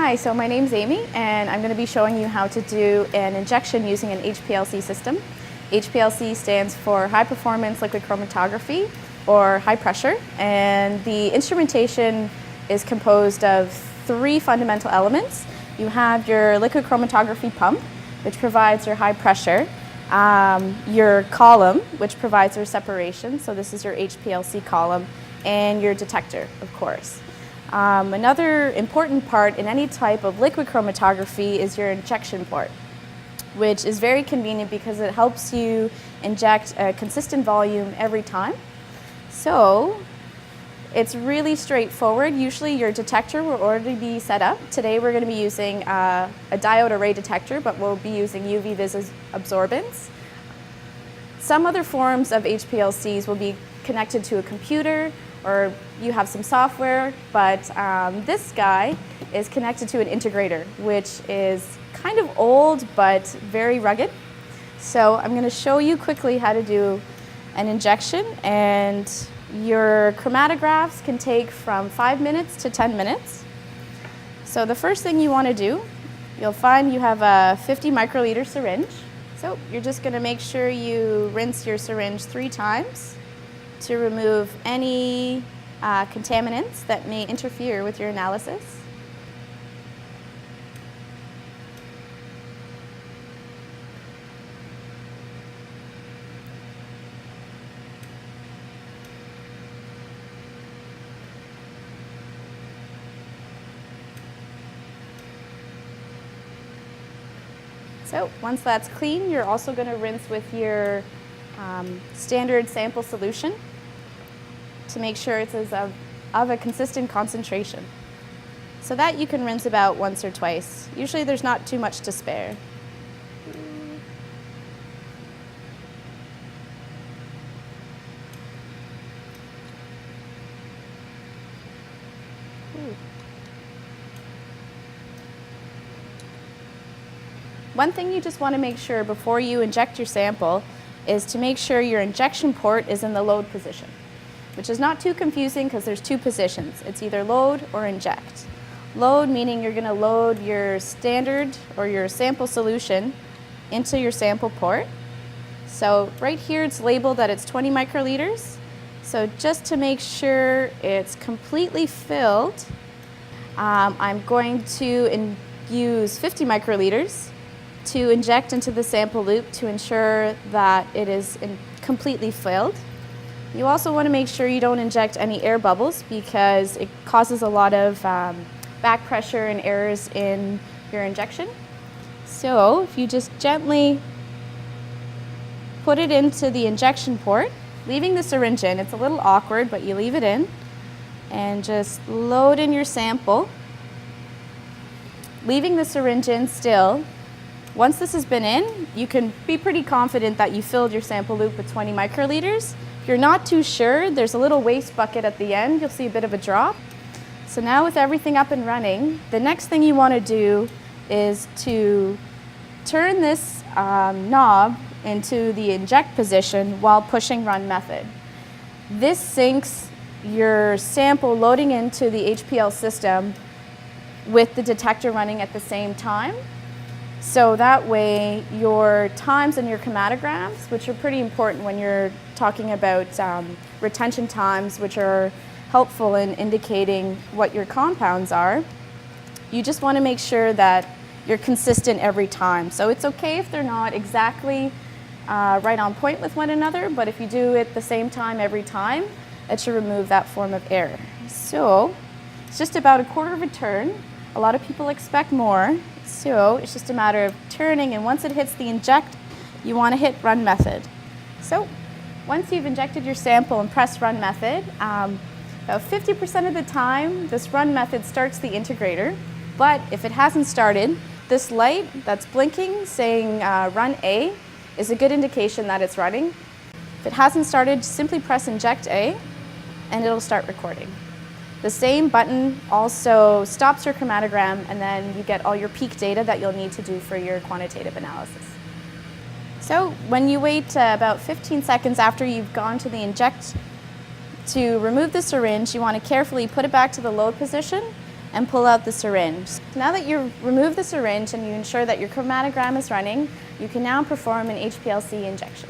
Hi, so my name's Amy, and I'm going to be showing you how to do an injection using an HPLC system. HPLC stands for High Performance Liquid Chromatography, or high pressure, and the instrumentation is composed of three fundamental elements. You have your liquid chromatography pump, which provides your high pressure, your column, which provides your separation, so this is your HPLC column, and your detector, of course. Another important part in any type of liquid chromatography is your injection port, which is very convenient because it helps you inject a consistent volume every time. So it's really straightforward. Usually your detector will already be set up. Today we're going to be using a diode array detector, but we'll be using UV vis absorbance. Some other forms of HPLCs will be connected to a computer, or you have some software, but this guy is connected to an integrator, which is kind of old but very rugged. So I'm going to show you quickly how to do an injection, and your chromatographs can take from 5 minutes to 10 minutes. So the first thing you want to do, you'll find you have a 50 microliter syringe. So you're just going to make sure you rinse your syringe 3 times to remove any contaminants that may interfere with your analysis. So once that's clean, you're also going to rinse with your standard sample solution to make sure it's of a consistent concentration. So that you can rinse about once or twice. Usually there's not too much to spare. One thing you just want to make sure before you inject your sample is to make sure your injection port is in the load position, which is not too confusing because there's 2 positions. It's either load or inject. Load meaning you're going to load your standard or your sample solution into your sample port. So right here it's labeled that it's 20 microliters. So just to make sure it's completely filled, I'm going to use 50 microliters to inject into the sample loop to ensure that it is completely filled. You also want to make sure you don't inject any air bubbles because it causes a lot of back pressure and errors in your injection. So if you just gently put it into the injection port, leaving the syringe in, it's a little awkward, but you leave it in, and just load in your sample, leaving the syringe in still. Once this has been in, you can be pretty confident that you filled your sample loop with 20 microliters. If you're not too sure, there's a little waste bucket at the end. You'll see a bit of a drop. So now with everything up and running, the next thing you want to do is to turn this knob into the inject position while pushing run method. This syncs your sample loading into the HPL system with the detector running at the same time. So that way your times and your chromatographs, which are pretty important when you're talking about retention times, which are helpful in indicating what your compounds are, you just want to make sure that you're consistent every time. So it's okay if they're not exactly right on point with one another, but if you do it the same time every time, it should remove that form of error. So it's just about a quarter of a turn. A lot of people expect more. So it's just a matter of turning, and once it hits the inject, you want to hit run method. So once you've injected your sample and press run method, about 50% of the time this run method starts the integrator, but if it hasn't started, this light that's blinking saying run A is a good indication that it's running. If it hasn't started, simply press inject A and it'll start recording. The same button also stops your chromatogram, and then you get all your peak data that you'll need to do for your quantitative analysis. So when you wait about 15 seconds after you've gone to the inject to remove the syringe, you want to carefully put it back to the load position and pull out the syringe. Now that you've removed the syringe and you ensure that your chromatogram is running, you can now perform an HPLC injection.